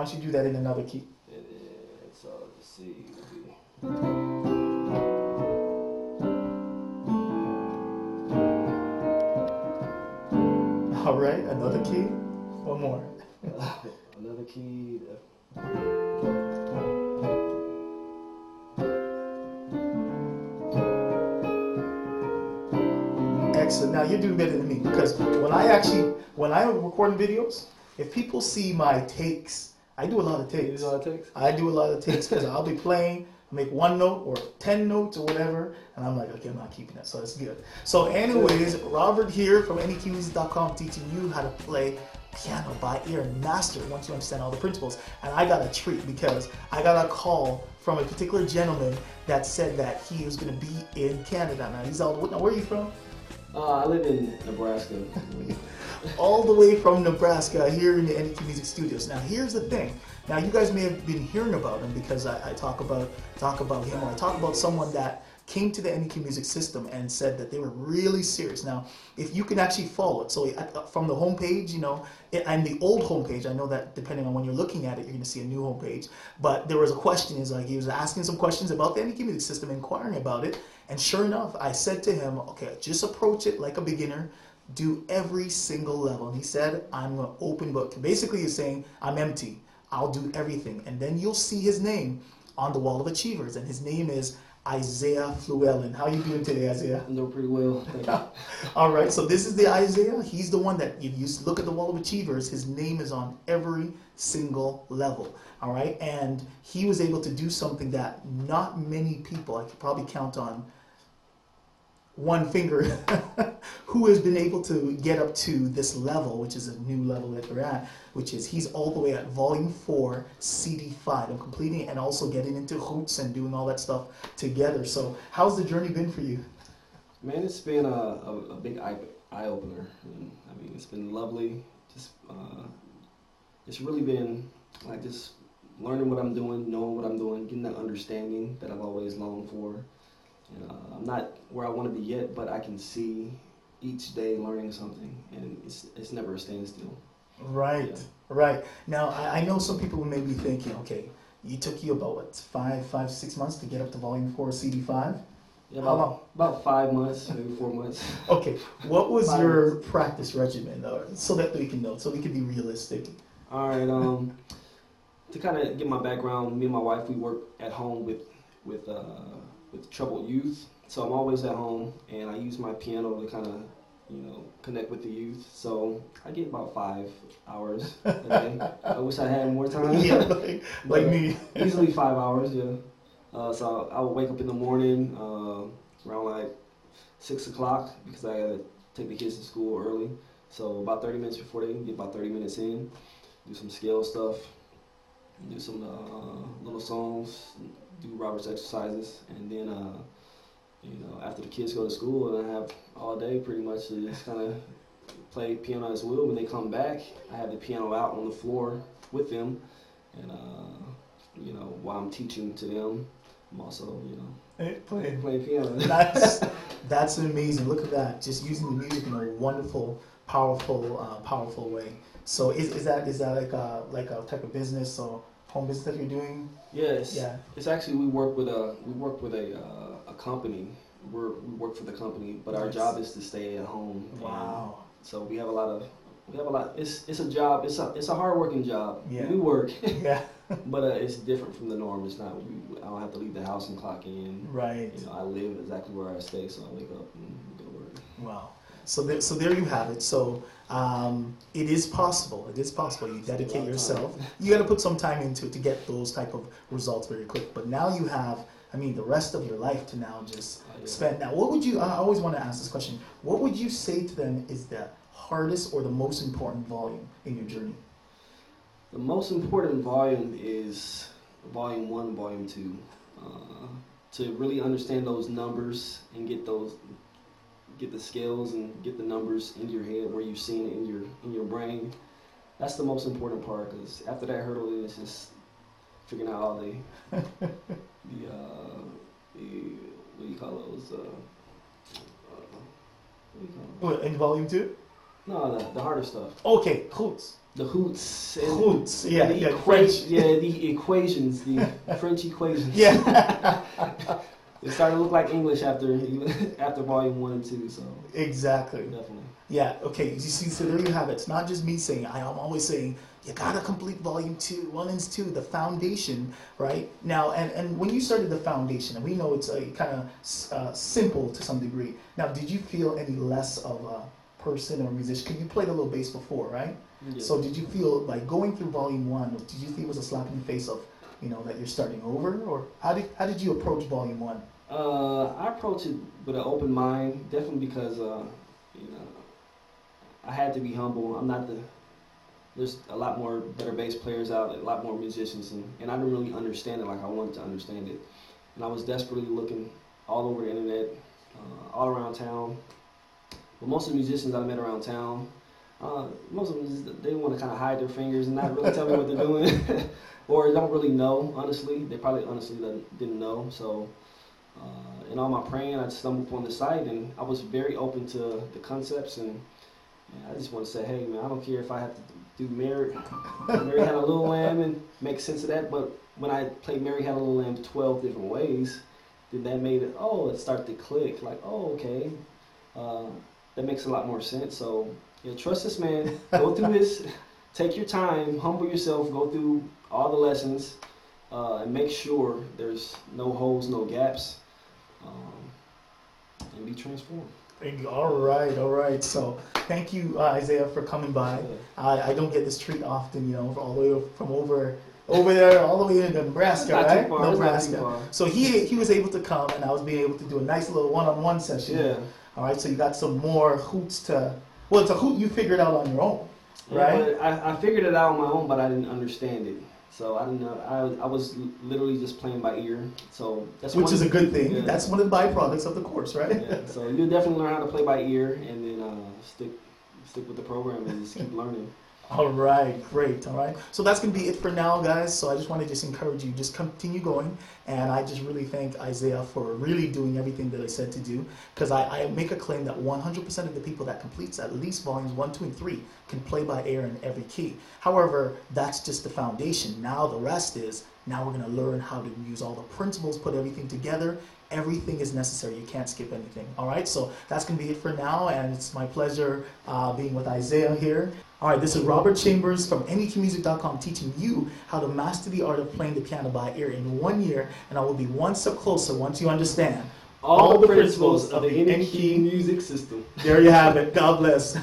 why don't you do that in another key? And then, so let's see. All right, another key. One more. Another key. Excellent. Now you're doing better than me because when I'm recording videos, if people see my takes, I do a lot of takes. I do a lot of takes because I'll be playing, make one note or 10 notes or whatever, and I'm like, okay, I'm not keeping that, so it's good. So anyways, Robert here from NEQmusic.com teaching you how to play piano by ear and master once you understand all the principles. And I got a treat because I got a call from a particular gentleman that said that he was going to be in Canada. Now he's all, now where are you from? I live in Nebraska. All the way from Nebraska here in the NEQ Music Studios. Now here's the thing. Now you guys may have been hearing about him because I talk about him, or I talk about someone that came to the NEQ Music System and said that they were really serious. Now, if you can actually follow it, so from the homepage, you know, and the old homepage, I know that depending on when you're looking at it, you're going to see a new homepage. But there was a question, is like he was asking some questions about the NEQ Music System, inquiring about it, and sure enough, I said to him, okay, just approach it like a beginner. Do every single level. And he said, I'm an open book. Basically, he's saying, I'm empty. I'll do everything. And then you'll see his name on the Wall of Achievers. And his name is Isaiah Fluellen. How you doing today, Isaiah? I'm doing pretty well, thank you. All right, so this is the Isaiah. He's the one that, if you look at the Wall of Achievers, his name is on every single level. All right, and he was able to do something that not many people, I could probably count on one finger, who has been able to get up to this level, which is a new level that we're at, which is he's all the way at volume 4, CD 5. I'm completing it and also getting into roots and doing all that stuff together. So how's the journey been for you? Man, it's been a big eye-opener. I mean, it's been lovely. Just, it's really been like just learning what I'm doing, knowing what I'm doing, getting that understanding that I've always longed for. And, I'm not where I want to be yet, but I can see each day learning something, and it's never a standstill. Right, yeah. Right. Now, I know some people may be thinking, okay, it took you about, what, 6 months to get up to volume 4, CD 5? Yeah, How long? About 5 months, maybe 4 months. Okay, what was your practice regimen, though, so that we can know, so we can be realistic? All right, to kind of get my background, me and my wife, we work at home with troubled youth, so I'm always at home, and I use my piano to kind of, connect with the youth. So I get about 5 hours a day. I wish I had more time. Yeah, like me. Easily 5 hours, yeah. So I would wake up in the morning around like 6 o'clock because I gotta take the kids to school early. So about 30 minutes before they get about 30 minutes in, do some scale stuff, do some little songs, do Robert's exercises, and then after the kids go to school, and I have all day pretty much to just kind of play piano as well. When they come back, I have the piano out on the floor with them, and while I'm teaching to them, I'm also playing piano. That's amazing. Look at that. Just using the music in a wonderful, powerful way. So is that like a type of business or home business that you're doing? Yes. Yeah. It's actually we work with a company. We work for the company, but our job is to stay at home. Wow. So we have a lot. It's a job. It's a hard-working job. Yeah. We work. Yeah. But it's different from the norm. It's not. I don't have to leave the house and clock in. Right. I live exactly where I stay, so I wake up and go to work. Wow. So there you have it. So it is possible. It is possible. You dedicate yourself. You got to put some time into it to get those type of results very quick. But now you have, the rest of your life to now just spend. Now, what would you? I always want to ask this question. What would you say to them is the hardest or the most important volume in your journey? The most important volume is volume 1, volume 2. To really understand those numbers and get the scales and get the numbers into your head where you've seen it in your brain. That's the most important part, because after that hurdle is just figuring out all the what do you call those? What, in volume 2? No, the harder stuff. Okay, roots. the hoots. And Hoots, yeah, the yeah, French. the equations, the French equations. Yeah. It started to look like English after after volume 1 and 2. So Exactly. definitely. Yeah, okay, you see, so there you have it. It's not just me saying, I'm always saying, you gotta complete volume 2, 1 and 2, the foundation, right? Now, and when you started the foundation, and we know it's kind of simple to some degree. Now, did you feel any less of a person or musician? Because you played a little bass before, right? Yeah. So did you feel like going through volume 1, did you feel it was a slap in the face of, that you're starting over? Or how did you approach volume 1? I approach it with an open mind, definitely because I had to be humble. I'm not the. There's a lot more better bass players out, a lot more musicians, and I didn't really understand it like I wanted to understand it. And I was desperately looking all over the internet, all around town. But most of the musicians I met around town, most of them they want to kind of hide their fingers and not really tell me what they're doing, or don't really know. Honestly, they probably honestly didn't know. So. In all my praying, I stumbled upon the site, and I was very open to the concepts, and I just want to say, hey, man, I don't care if I have to do Mary Had a Little Lamb and make sense of that, but when I played Mary Had a Little Lamb 12 different ways, then that made it, it started to click, like, okay, that makes a lot more sense. So, trust this man, go through this, take your time, humble yourself, go through all the lessons, and make sure there's no holes, no gaps, and be transformed. All right. So thank you, Isaiah, for coming by. I don't get this treat often, all the way from over there, all the way into Nebraska, right? Nebraska. So he was able to come, and I was being able to do a nice little one-on-one session. Yeah. All right. So you got some more hoots it's a hoot you figured out on your own, right? Yeah, I figured it out on my own, but I didn't understand it. So I didn't know. I was literally just playing by ear. So which is a good thing. Yeah. That's one of the byproducts of the course, right? Yeah. So you definitely learn how to play by ear, and then stick with the program and just keep learning. All right, great. All right, so that's gonna be it for now, guys. So I just want to encourage you, just continue going, and I just really thank Isaiah for really doing everything that I said to do, because I make a claim that 100% of the people that completes at least volumes 1, 2, and 3 can play by ear in every key. However, that's just the foundation. Now the rest is, now we're gonna learn how to use all the principles, put everything together. Everything is necessary. You can't skip anything. All right, so that's going to be it for now, and it's my pleasure being with Isaiah here. All right, this is Robert Chambers from NEQmusic.com teaching you how to master the art of playing the piano by ear in 1 year, and I will be one step closer once you understand all the principles of the NEQ music system. There you have it. God bless.